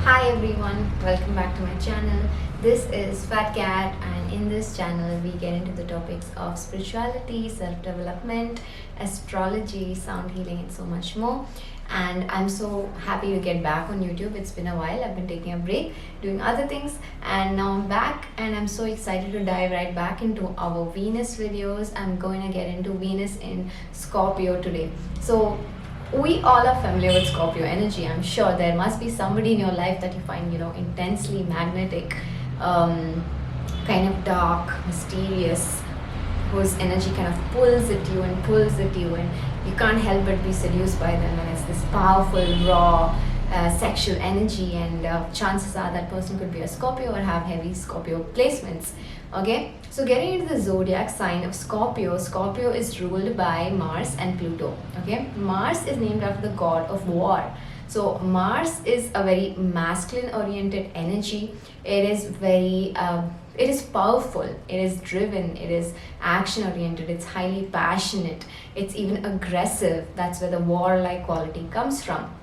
Hi everyone, welcome back to my channel. This is Phatcat, and in this channel we get into the topics of spirituality, self-development, astrology, sound healing and so much more. And I'm so happy to get back on YouTube. It's been a while. I've been taking a break, doing other things, and now I'm back and I'm so excited to dive right back into our Venus videos. I'm going to get into Venus in Scorpio today. So we all are familiar with Scorpio energy. I'm sure there must be somebody in your life that you find, intensely magnetic, kind of dark, mysterious, whose energy kind of pulls at you and pulls at you, and you can't help but be seduced by them. And it's this powerful, raw, sexual energy, and chances are that person could be a Scorpio or have heavy Scorpio placements. Okay, so getting into the zodiac sign of Scorpio, Scorpio is ruled by Mars and Pluto. Okay, Mars is named after the god of war. So Mars is a very masculine oriented energy. It is very it is powerful, it is driven, it is action oriented, it's highly passionate, it's even aggressive. That's where the warlike quality comes from.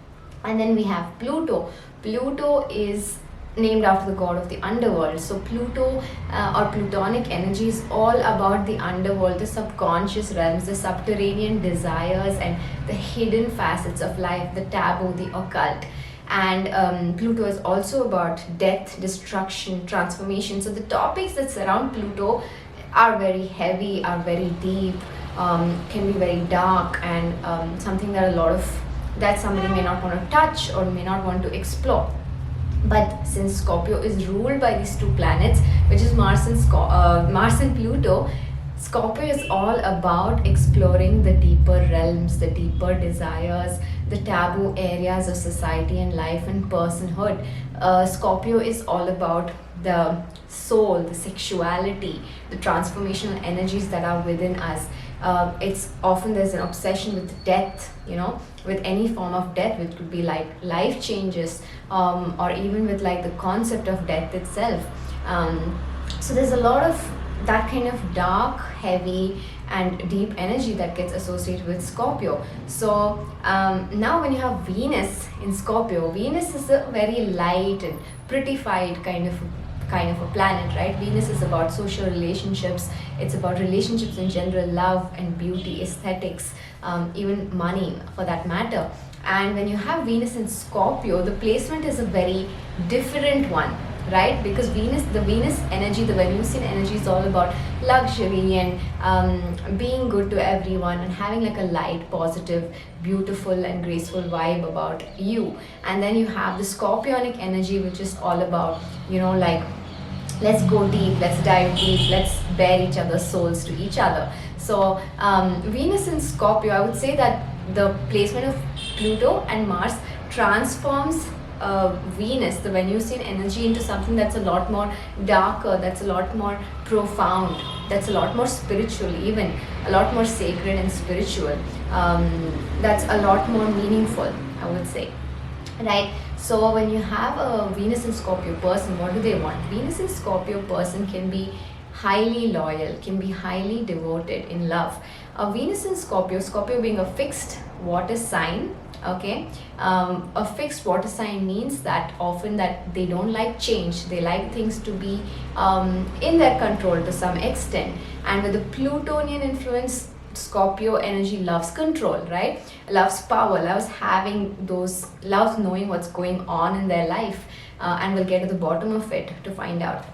And then we have Pluto. Pluto is named after the god of the underworld. So Pluto or Plutonic energy is all about the underworld, the subconscious realms, the subterranean desires and the hidden facets of life, the taboo, the occult. And Pluto is also about death, destruction, transformation. So the topics that surround Pluto are very heavy, are very deep, can be very dark, and something that somebody may not want to touch or may not want to explore. But since Scorpio is ruled by these two planets, which is Mars and Pluto, Scorpio is all about exploring the deeper realms, the deeper desires, the taboo areas of society and life and personhood. Scorpio is all about the soul, the sexuality, the transformational energies that are within us. It's often there's an obsession with death, with any form of death, which could be like life changes, or even with like the concept of death itself. So there's a lot of that kind of dark, heavy and deep energy that gets associated with Scorpio. So now when you have Venus in Scorpio, Venus is a very light and prettified kind of a planet, right? Venus is about social relationships. It's about relationships in general, love and beauty, aesthetics, even money for that matter. And when you have Venus in Scorpio, the placement is a very different one, right? Because the Venus energy, the Venusian energy is all about luxury and being good to everyone and having like a light, positive, beautiful and graceful vibe about you. And then you have the Scorpionic energy, which is all about, like, let's go deep, let's dive deep, let's bear each other's souls to each other. So Venus in Scorpio, I would say that the placement of Pluto and Mars transforms Venus, the Venusian energy, into something that's a lot more darker, that's a lot more profound, that's a lot more spiritual, even a lot more sacred and spiritual. That's a lot more meaningful, I would say, right? So when you have a Venus in Scorpio person, what do they want? Venus in Scorpio person can be highly loyal, can be highly devoted in love. A Venus in Scorpio, Scorpio being a fixed water sign, okay, a fixed water sign means that often that they don't like change, they like things to be in their control to some extent. And with the Plutonian influence, Scorpio energy loves control, right? Loves power, loves knowing what's going on in their life, and we'll get to the bottom of it to find out.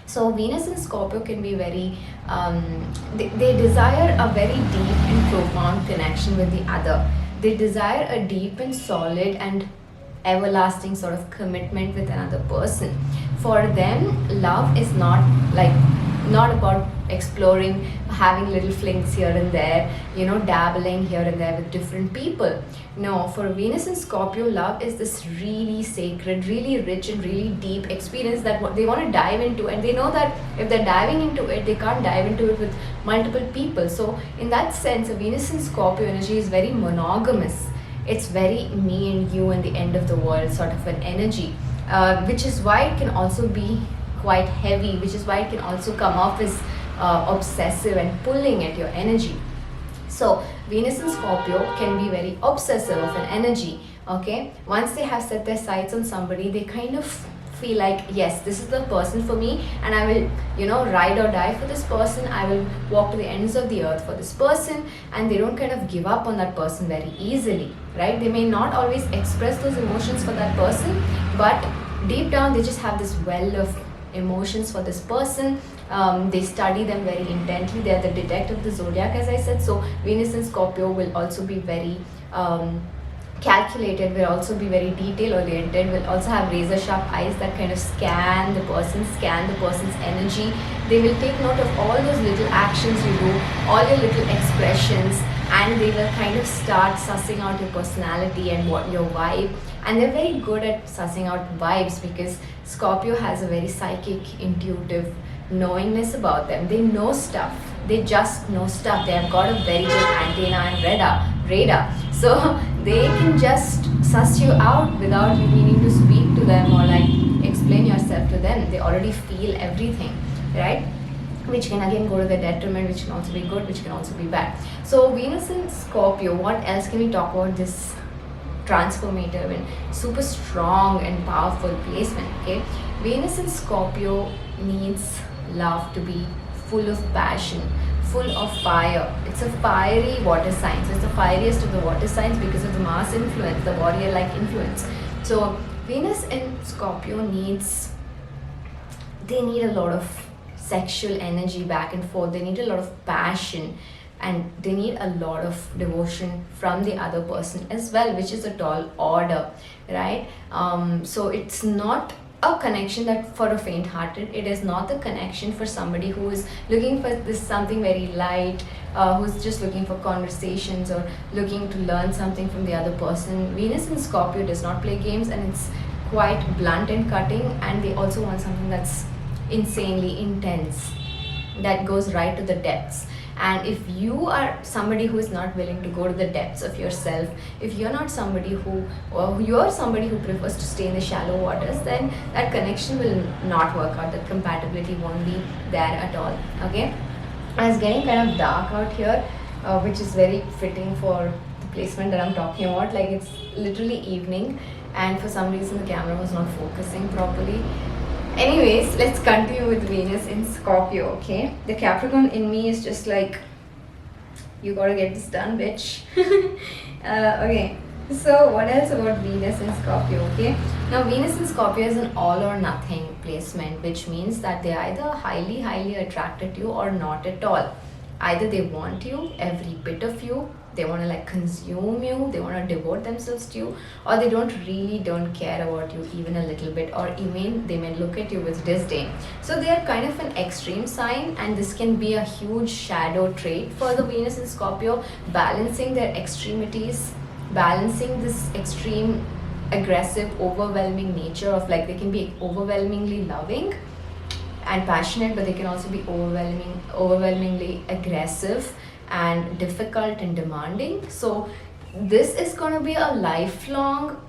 So Venus in Scorpio can be very, they desire a very deep and profound connection with the other. They desire a deep and solid and everlasting sort of commitment with another person. For them, love is not about exploring, having little flings here and there, dabbling here and there with different people. No, for Venus and Scorpio, love is this really sacred, really rich and really deep experience that what they want to dive into, and they know that if they're diving into it, they can't dive into it with multiple people. So in that sense, a Venus and Scorpio energy is very monogamous. It's very me and you and the end of the world sort of an energy, which is why it can also be quite heavy, which is why it can also come off as obsessive and pulling at your energy. So Venus in Scorpio can be very obsessive of an energy, Okay, once they have set their sights on somebody, they kind of feel like, yes, this is the person for me, and I will, ride or die for this person. I will walk to the ends of the earth for this person. And they don't kind of give up on that person very easily, right? They may not always express those emotions for that person, but deep down they just have this well of emotions for this person. They study them very intently. They are the detective of the zodiac, as I said. So Venus in Scorpio will also be very calculated, will also be very detail oriented, will also have razor sharp eyes that kind of scan the person's energy. They will take note of all those little actions you do, all your little expressions, and they will kind of start sussing out your personality and what your vibe. And they're very good at sussing out vibes, because Scorpio has a very psychic, intuitive knowingness about them. They know stuff. They just know stuff. They have got a very good antenna and radar. So they can just suss you out without you needing to speak to them or like explain yourself to them. They already feel everything, right? Which can again go to the detriment, which can also be good, which can also be bad. So Venus in Scorpio, what else can we talk about this transformative and super strong and powerful placement? Okay, Venus in Scorpio needs love to be full of passion, full of fire. It's a fiery water sign. So it's the fieriest of the water signs because of the Mars influence, the warrior-like influence. So Venus in Scorpio they need a lot of sexual energy back and forth. They need a lot of passion, and they need a lot of devotion from the other person as well, which is a tall order, right? So it's not a connection that for a faint-hearted. It is not the connection for somebody who is looking for this something very light, who's just looking for conversations or looking to learn something from the other person. Venus in Scorpio does not play games, and it's quite blunt and cutting, and they also want something that's insanely intense, that goes right to the depths. And if you are somebody who is not willing to go to the depths of yourself, if you're not somebody who, or you're somebody who prefers to stay in the shallow waters, then that connection will not work out. That compatibility won't be there at all. Okay, and it's getting kind of dark out here, which is very fitting for the placement that I'm talking about. Like, it's literally evening, and for some reason the camera was not focusing properly. Anyways, let's continue with Venus in Scorpio. Okay, the Capricorn in me is just like, you gotta get this done, bitch. Okay, so what else about Venus in Scorpio? Okay, now Venus in Scorpio is an all or nothing placement, which means that they're either highly attracted to you or not at all. Either they want you, every bit of you, they want to like consume you, they want to devote themselves to you, or they don't care about you even a little bit, or even they may look at you with disdain. So they are kind of an extreme sign, and this can be a huge shadow trait for the Venus in Scorpio, balancing their extremities, balancing this extreme aggressive, overwhelming nature of, like, they can be overwhelmingly loving and passionate, but they can also be overwhelmingly aggressive and difficult and demanding. So this is going to be a lifelong,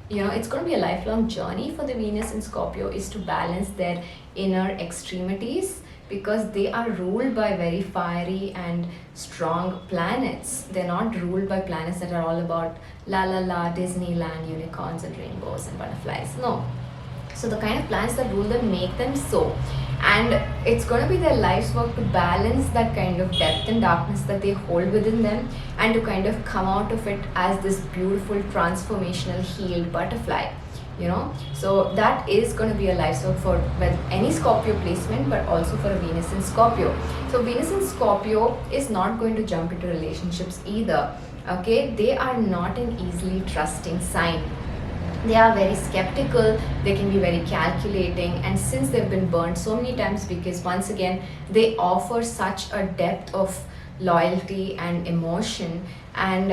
it's going to be a lifelong journey for the Venus in Scorpio, is to balance their inner extremities, because they are ruled by very fiery and strong planets. They're not ruled by planets that are all about la la la, Disneyland, unicorns and rainbows and butterflies. No. So the kind of planets that rule them make them so. And it's going to be their life's work to balance that kind of depth and darkness that they hold within them, and to kind of come out of it as this beautiful, transformational, healed butterfly. So that is going to be a life's work for any Scorpio placement, but also for a Venus in Scorpio. So Venus in Scorpio is not going to jump into relationships either. Okay, they are not an easily trusting sign. They are very skeptical, they can be very calculating, and since they've been burned so many times, because once again they offer such a depth of loyalty and emotion and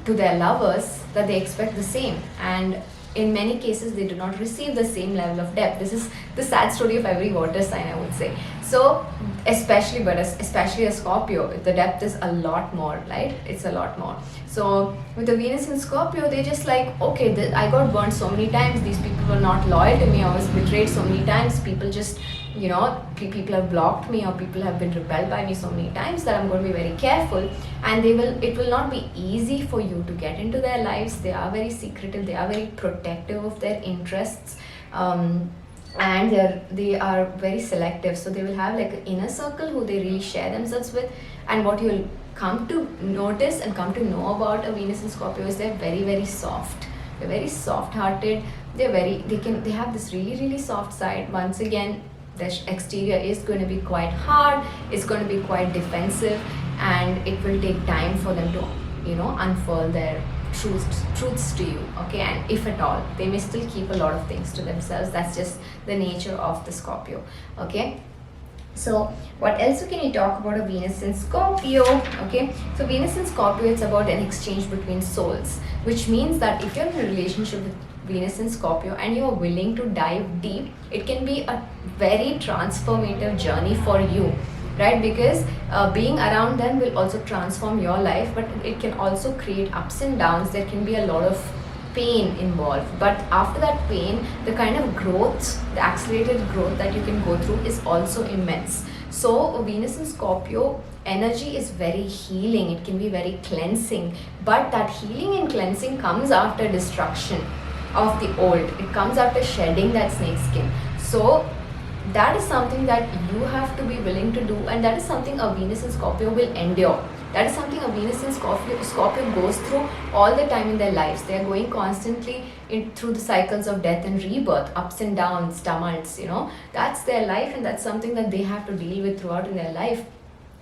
to their lovers, that they expect the same, and in many cases they do not receive the same level of depth. This is the sad story of every water sign, I would say. So especially a Scorpio, the depth is a lot more, right? It's a lot more. So with the Venus in Scorpio, they just like, okay, I got burned so many times, these people were not loyal to me, I was betrayed so many times, people just people have blocked me, or people have been repelled by me so many times, that I'm going to be very careful. And it will not be easy for you to get into their lives. They are very secretive, they are very protective of their interests. And they are very selective, so they will have like an inner circle who they really share themselves with. And what you'll come to notice and come to know about a Venus in Scorpio is they're very, very soft. They're very soft hearted. They have this really, really soft side. Once again, the exterior is going to be quite hard, it's going to be quite defensive, and it will take time for them to unfurl their truths to you. Okay, and if at all, they may still keep a lot of things to themselves. That's just the nature of the Scorpio. Okay, so what else can you talk about a Venus in Scorpio? Okay, so Venus in Scorpio, it's about an exchange between souls, which means that if you're in a relationship with Venus in Scorpio and you're willing to dive deep, it can be a very transformative journey for you, right? Because being around them will also transform your life, but it can also create ups and downs. There can be a lot of pain involved, but after that pain, the kind of growth, the accelerated growth that you can go through is also immense. So Venus in Scorpio energy is very healing, it can be very cleansing, but that healing and cleansing comes after destruction of the old. It comes after shedding that snake skin. So that is something that you have to be willing to do, and that is something a Venus in Scorpio will endure. That is something a Venus in Scorpio goes through all the time in their lives. They are going constantly through the cycles of death and rebirth, ups and downs, tumults, That's their life, and that's something that they have to deal with throughout in their life.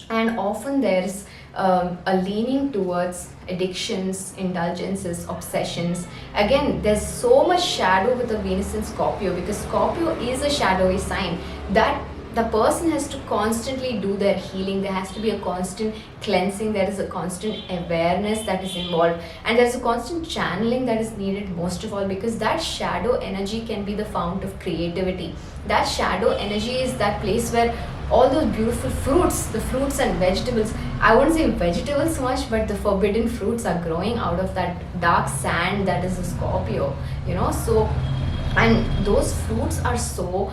And often there's a leaning towards addictions, indulgences, obsessions. Again, there's so much shadow with the Venus in Scorpio, because Scorpio is a shadowy sign that the person has to constantly do their healing. There has to be a constant cleansing. There is a constant awareness that is involved, and there's a constant channeling that is needed most of all, because that shadow energy can be the fount of creativity. That shadow energy is that place where all those beautiful fruits, the fruits and vegetables, I wouldn't say vegetables so much, but the forbidden fruits are growing out of that dark sand that is a Scorpio, So, and those fruits are so,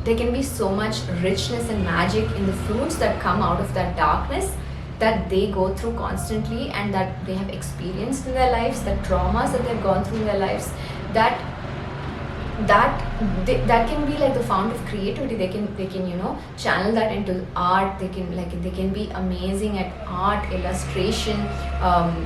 there can be so much richness and magic in the fruits that come out of that darkness that they go through constantly, and that they have experienced in their lives, the traumas that they've gone through in their lives, that can be like the fount of creativity. They can channel that into art. They can be amazing at art, illustration,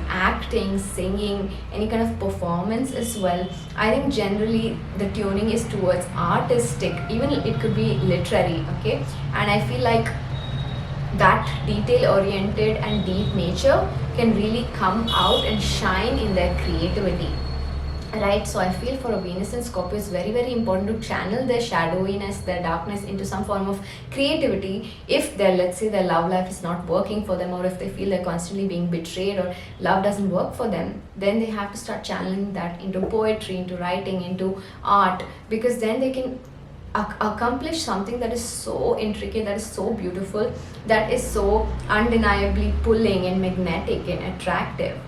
acting, singing, any kind of performance as well. I think generally the tuning is towards artistic, even it could be literary. Okay, and I feel like that detail oriented and deep nature can really come out and shine in their creativity. Right, so I feel for a Venus in Scorpio, it's very, very important to channel their shadowiness, their darkness into some form of creativity. If let's say their love life is not working for them, or if they feel they're constantly being betrayed, or love doesn't work for them, then they have to start channeling that into poetry, into writing, into art, because then they can accomplish something that is so intricate, that is so beautiful, that is so undeniably pulling and magnetic and attractive,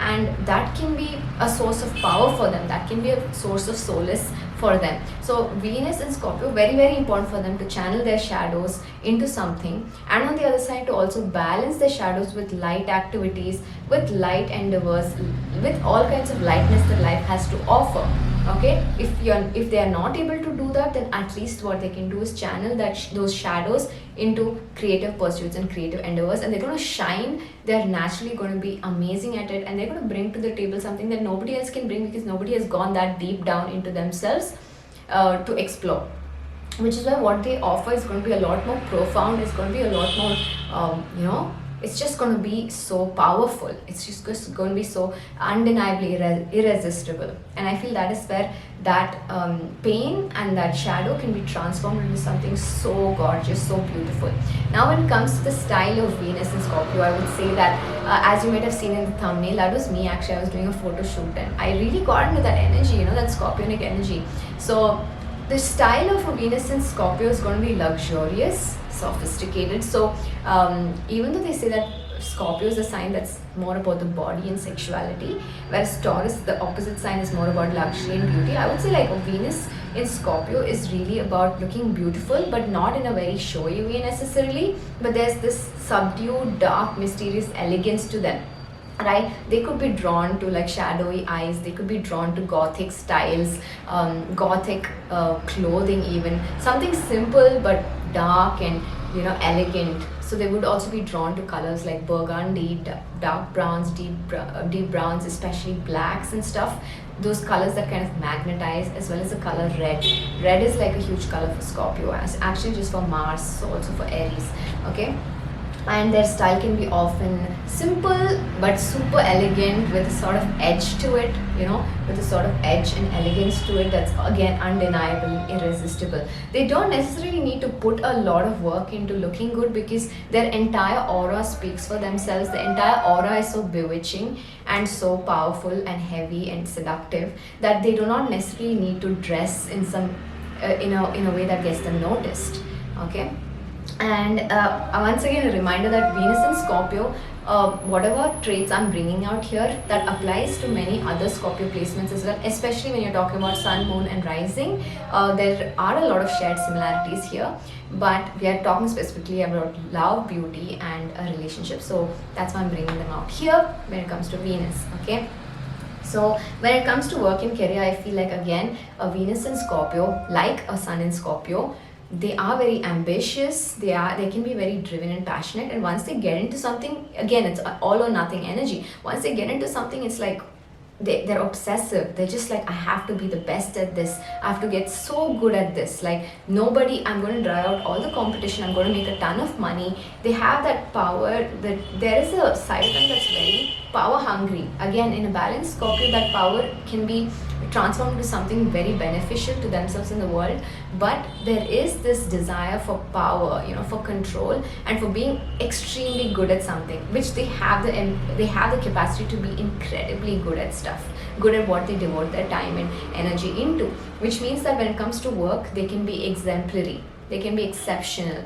and that can be a source of power for them, that can be a source of solace for them. So Venus and Scorpio, very, very important for them to channel their shadows into something, and on the other side to also balance their shadows with light activities, with light endeavors, with all kinds of lightness that life has to offer. Okay, if they are not able to do that, then at least what they can do is channel those shadows into creative pursuits and creative endeavors, and they're going to shine. They're naturally going to be amazing at it, and they're going to bring to the table something that nobody else can bring, because nobody has gone that deep down into themselves to explore. Which is why what they offer is going to be a lot more profound. It's going to be a lot more it's just going to be so powerful. It's just going to be so undeniably irresistible. And I feel that is where that pain and that shadow can be transformed into something so gorgeous, so beautiful. Now when it comes to the style of Venus in Scorpio, I would say that as you might have seen in the thumbnail, that was me actually. I was doing a photo shoot, and I really got into that energy, that Scorpionic energy. So the style of a Venus in Scorpio is going to be luxurious, sophisticated. So even though they say that Scorpio is a sign that's more about the body and sexuality, whereas Taurus, the opposite sign, is more about luxury and beauty. I would say like a Venus in Scorpio is really about looking beautiful, but not in a very showy way necessarily, but there's this subdued, dark, mysterious elegance to them, right? They could be drawn to like shadowy eyes, they could be drawn to gothic styles, gothic clothing, even something simple but dark and elegant. So they would also be drawn to colors like burgundy, dark browns, deep browns, especially blacks and stuff, those colors that kind of magnetize, as well as the color red. Red is like a huge color for Scorpio, as actually just for Mars, so also for Aries. Okay, and their style can be often simple but super elegant, with a sort of edge to it, with a sort of edge and elegance to it that's again undeniable, irresistible. They don't necessarily need to put a lot of work into looking good, because their entire aura speaks for themselves. The entire aura is so bewitching and so powerful and heavy and seductive that they do not necessarily need to dress in some in a way that gets them noticed. Okay, and once again, a reminder that Venus in Scorpio, whatever traits I'm bringing out here, that applies to many other Scorpio placements as well, especially when you're talking about Sun, Moon and Rising. There are a lot of shared similarities here, but we are talking specifically about love, beauty and a relationship, so that's why I'm bringing them out here when it comes to Venus. Okay, so when it comes to work and career, I feel like again, a Venus in Scorpio, like a Sun in Scorpio, they are very ambitious, they can be very driven and passionate, and once they get into something, again, it's all or nothing energy. Once they get into something, it's like they're obsessive. They're just like, I have to be the best at this, I have to get so good at this, like nobody, I'm going to drive out all the competition, I'm going to make a ton of money. They have that power, that there is a side of them that's very power hungry. Again, in a balanced Scorpio, that power can be transformed into something very beneficial to themselves in the world, but there is this desire for power, for control, and for being extremely good at something, which they have the capacity to be incredibly good at stuff, good at what they devote their time and energy into, which means that when it comes to work, they can be exemplary, they can be exceptional,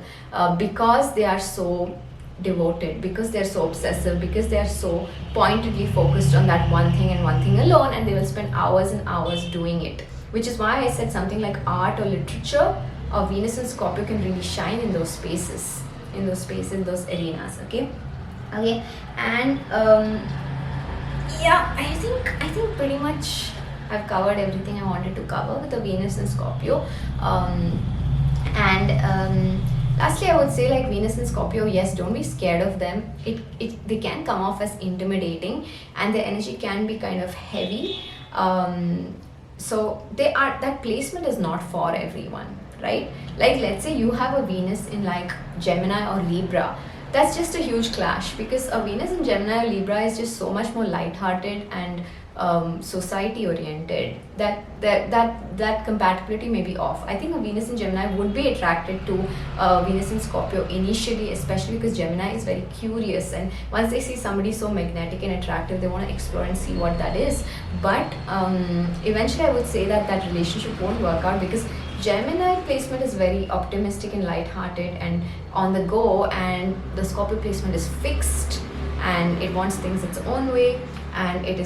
because they are so devoted, because they're so obsessive, because they're so pointedly focused on that one thing and one thing alone, and they will spend hours and hours doing it, which is why I said something like art or literature or Venus and Scorpio can really shine in those spaces, in those arenas. Okay, and yeah, I think pretty much I've covered everything I wanted to cover with the Venus and Scorpio. Lastly, I would say, like, Venus and Scorpio, yes, don't be scared of them. They can come off as intimidating, and their energy can be kind of heavy. So that placement is not for everyone, right? Like, let's say you have a Venus in like Gemini or Libra. That's just a huge clash, because a Venus in Gemini or Libra is just so much more lighthearted and society oriented, that compatibility may be off. I think a Venus in Gemini would be attracted to Venus in Scorpio initially, especially because Gemini is very curious, and once they see somebody so magnetic and attractive, they want to explore and see what that is. But eventually I would say that relationship won't work out, because Gemini placement is very optimistic and lighthearted and on the go, and the Scorpio placement is fixed and it wants things its own way, and it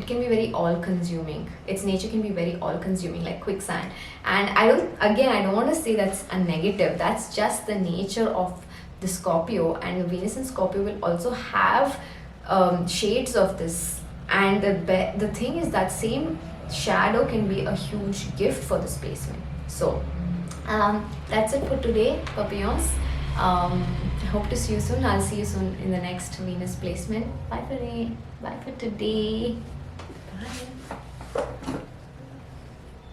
can be very all-consuming. Its nature can be very all-consuming, like quicksand. And I don't want to say that's a negative. That's just the nature of the Scorpio, and Venus in Scorpio will also have shades of this. And the thing is that same shadow can be a huge gift for this placement. So that's it for today, papillons. I hope to see you soon. I'll see you soon in the next Venus placement. Bye for today. Bye.